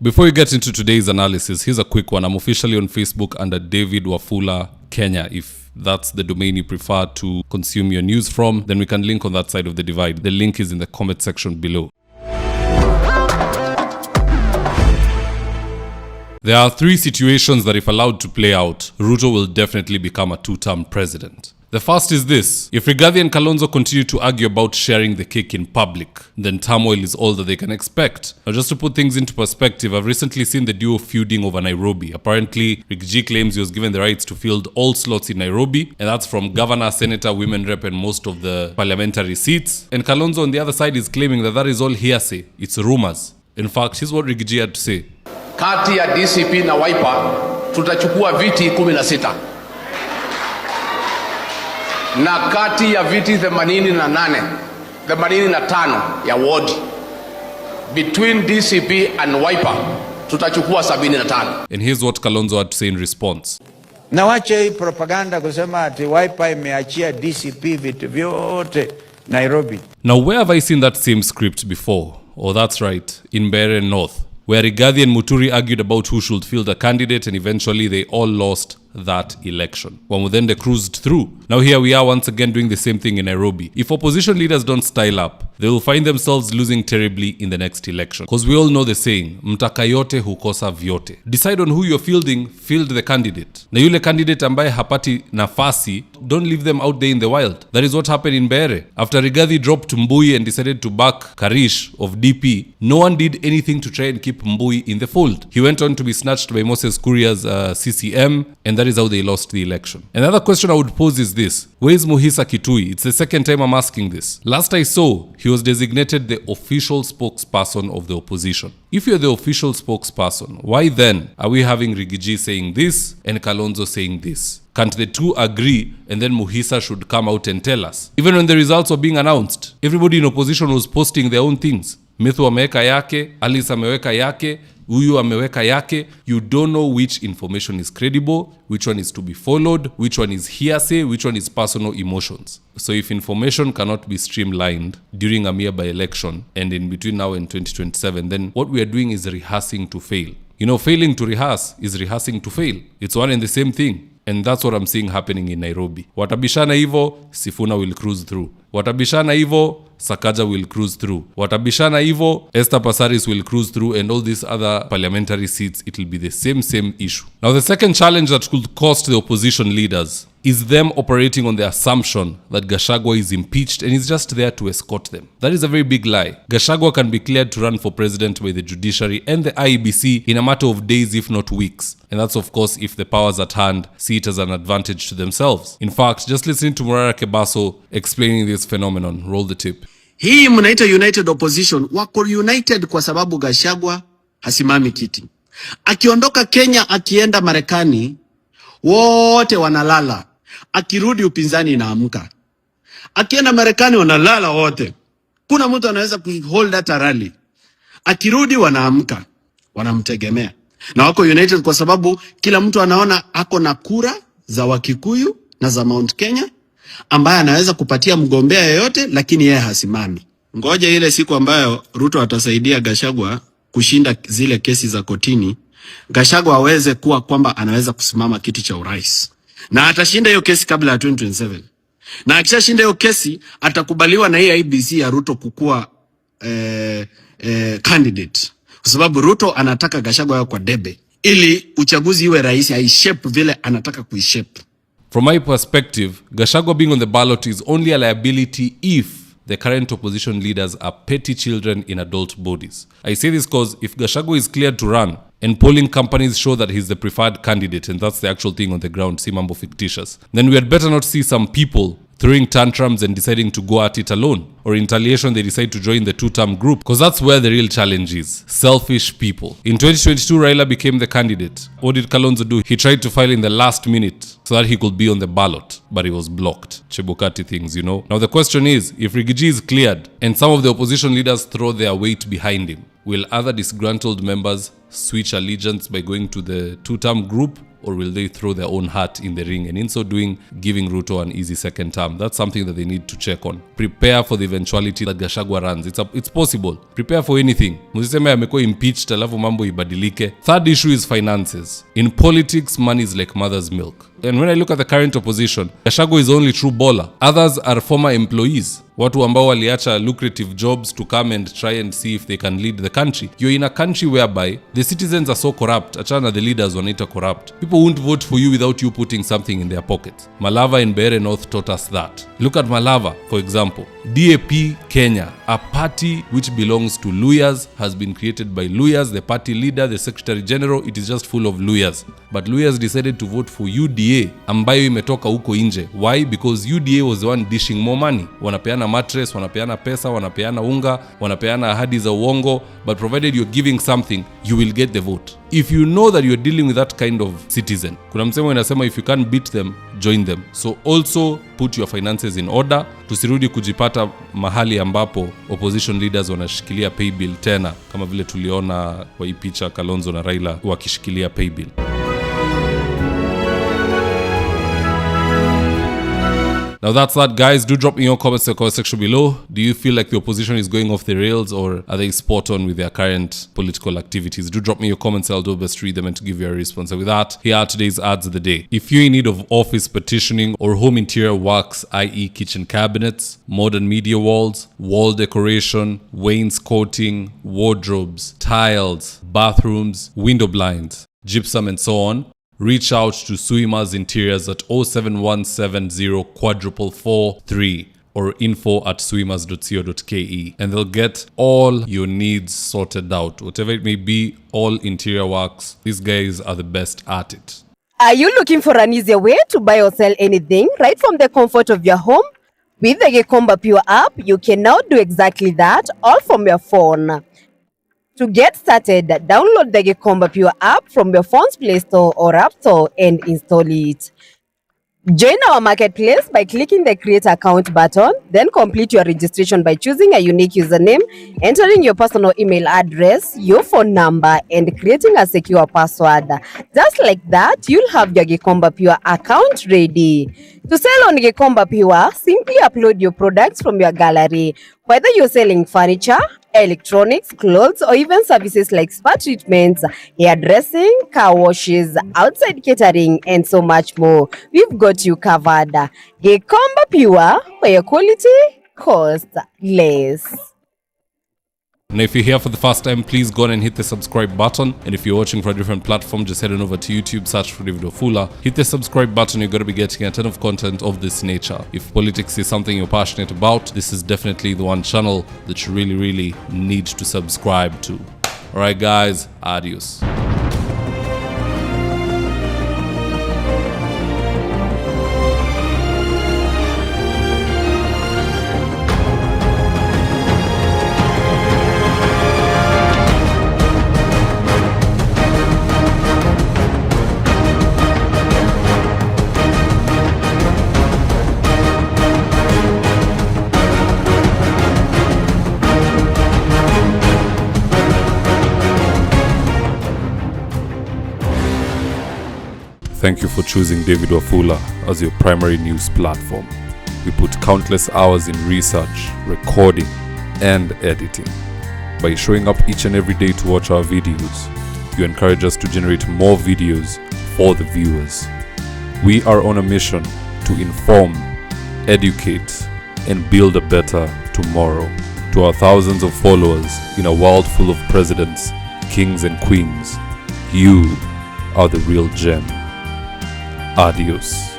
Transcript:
Before we get into today's analysis, here's a quick one. I'm officially on Facebook under David Wafula Kenya. If that's the domain you prefer to consume your news from, then we can link on that side of the divide. The link is in the comment section below. There are three situations that if allowed to play out, Ruto will definitely become a two-term president. The first is this: if Rigathi and Kalonzo continue to argue about sharing the cake in public, then turmoil is all that they can expect. Now, just to put things into perspective, I've recently seen the duo feuding over Nairobi. Apparently, Rigathi claims he was given the rights to field all slots in Nairobi, and that's from governor, senator, women rep, and most of the parliamentary seats. And Kalonzo on the other side is claiming that that is all hearsay. It's rumors. In fact, here's what Rigathi had to say. Kati ya DCP na Wiper tutachukua viti 16. Na kati ya viti 85 ya ward between DCP and Wiper tutachukua 75. And here's what Kalonzo had to say in response. Na wache hii propaganda kusema ati Wiper imeachia DCP vitu vyote Nairobi. Now, where have I seen that same script before? Oh, that's right, in Mbeere North, where Rigathi and Muturi argued about who should field a candidate, and eventually they all lost that election. Wamudende cruised through. Now here we are once again doing the same thing in Nairobi. If opposition leaders don't style up, they will find themselves losing terribly in the next election. Because we all know the saying, mtaka yote hukosa vyote. Decide on who you're fielding, field the candidate. Na yule candidate ambaye hapati nafasi, don't leave them out there in the wild. That is what happened in Mbeere. After Rigathi dropped Mbui and decided to back Karish of DP, no one did anything to try and keep Mbui in the fold. He went on to be snatched by Moses Kuria's CCM, and that is how they lost the election. Another question I would pose is this: where is Muhisa Kitui? It's the second time I'm asking this. Last I saw, he was designated the official spokesperson of the opposition. If you're the official spokesperson, why then are we having Rigathi saying this and Kalonzo saying this? Can't the two agree and then Muhisa should come out and tell us? Even when the results were being announced, everybody in opposition was posting their own things. Mithu ameweka yake, Alice ameweka yake, huyu ameweka yake. You don't know which information is credible, which one is to be followed, which one is hearsay, which one is personal emotions. So if information cannot be streamlined during a mere by-election and in between now and 2027, then what we are doing is rehearsing to fail. You know, failing to rehearse is rehearsing to fail. It's one and the same thing. And that's what I'm seeing happening in Nairobi. Watabishana hivo, Sifuna will cruise through. Watabishana hivo, Sakaja will cruise through. Watabishana hivo, Esther Passaris will cruise through, and all these other parliamentary seats, it will be the same issue. Now, the second challenge that could cost the opposition leaders is them operating on the assumption that Gashagua is impeached and is just there to escort them. That is a very big lie. Gashagua can be cleared to run for president by the judiciary and the IEBC in a matter of days, if not weeks. And that's, of course, if the powers at hand see it as an advantage to themselves. In fact, just listening to Murara Kebaso explaining this phenomenon. Roll the tip. Hii mnaita united opposition, wako united kwa sababu Gashagua hasimami kiti. Akiondoka Kenya, akienda Marekani, wote wanalala. Akirudi upinzani inaamka. Akienda Marekani wanalala wote. Kuna mtu anaweza kuhold hata rally. Akirudi wanaamka. Wanamtegemea. Na wako united kwa sababu kila mtu anaona ako na kura za Wakikuyu na za Mount Kenya ambaye anaweza kupatia mgombea yeyote, lakini yeye hasimami. Ngoja ile siku ambayo Ruto atasaidia Gashagua kushinda zile kesi za kotini, Gashagua aweze kuwa kwamba anaweza kusimama kiti cha urais. Na atashinda hiyo kesi kabla ya 2027. Na akishashinda hiyo kesi, atakubaliwa na hii IBC ya Ruto kukua candidate. Kwa sababu Ruto anataka Gashagua kwa debe, ili uchaguzi iwe rais aishape vile anataka kuishape. From my perspective, Gashagua being on the ballot is only a liability if the current opposition leaders are petty children in adult bodies. I say this because if Gashagua is cleared to run and polling companies show that he's the preferred candidate and that's the actual thing on the ground, si mambo fictitious, then we had better not see some people throwing tantrums and deciding to go at it alone. Or in retaliation, they decide to join the two-term group. Because that's where the real challenge is. Selfish people. In 2022, Raila became the candidate. What did Kalonzo do? He tried to file in the last minute so that he could be on the ballot. But he was blocked. Chebukati things, you know. Now the question is, if Rigathi is cleared and some of the opposition leaders throw their weight behind him, will other disgruntled members switch allegiance by going to the two-term group? or will they throw their own hat in the ring and in so doing giving Ruto an easy second term? That's something that they need to check on. Prepare for the eventuality that Gashagua runs. It's possible. Prepare for anything. Msiseme amekuwa impeached alafu mambo ibadilike. Third issue is finances. In politics, money is like mother's milk. And when I look at the current opposition, Gashagua is the only true baller. Others are former employees. Watu ambao waliacha lucrative jobs to come and try and see if they can lead the country. You're in a country whereby the citizens are so corrupt, achana the leaders wanaita corrupt. People won't vote for you without you putting something in their pockets. Malava in Mbeere North taught us that. Look at Malava, for example. DAP Kenya, a party which belongs to Luyas, has been created by Luyas, the party leader, the secretary general, it is just full of Luyas. But Luyas decided to vote for UDA, ambayo imetoka huko nje. Why? Because UDA was the one dishing more money. Wanapeana mattress, wanapeana pesa, wanapeana unga, wanapeana ahadi za uongo, but provided you're giving something, you will get the vote. If you know that you're dealing with that kind of citizen, kuna msemo inasema if you can't beat them, join them. So also put your finances in order. Tusirudi kujipata mahali ambapo opposition leaders wanashikilia pay bill tena, kama vile tuliona kwa hii picha Kalonzo na Raila wakishikilia pay bill. Now that's that, guys. Do drop me your comments in the comment section below. Do you feel like the opposition is going off the rails, or are they spot on with their current political activities? Do drop me your comments. I'll do best to read them and to give you a response. And with that, here are today's ads of the day. If you're in need of office partitioning or home interior works, i.e. kitchen cabinets, modern media walls, wall decoration, wainscoting, wardrobes, tiles, bathrooms, window blinds, gypsum and so on, reach out to Suima's Interiors at 07170 443 or info@suimas.co.ke, and they'll get all your needs sorted out. Whatever it may be, all interior works. These guys are the best at it. Are you looking for an easier way to buy or sell anything right from the comfort of your home? With the Gekomba Pure app, you can now do exactly that, all from your phone. To get started, download the Gekomba Pure app from your phone's Play Store or App Store and install it. Join our marketplace by clicking the Create Account button, then complete your registration by choosing a unique username, entering your personal email address, your phone number, and creating a secure password. Just like that, you'll have your Gekomba Pure account ready. To sell on Gekomba Pure, simply upload your products from your gallery. Whether you're selling furniture, electronics, clothes, or even services like spa treatments, hairdressing, car washes, outside catering, and so much more, we've got you covered. Gekomba Pure, where quality costs less. Now, if you're here for the first time, please go on and hit the subscribe button. And if you're watching from a different platform, just head on over to YouTube, search for David Wafula. Hit the subscribe button, you're going to be getting a ton of content of this nature. If politics is something you're passionate about, this is definitely the one channel that you really need to subscribe to. Alright guys, adios. Thank you for choosing David Wafula as your primary news platform. We put countless hours in research, recording, and editing. By showing up each and every day to watch our videos, you encourage us to generate more videos for the viewers. We are on a mission to inform, educate, and build a better tomorrow. To our thousands of followers in a world full of presidents, kings, and queens, you are the real gem. Adios.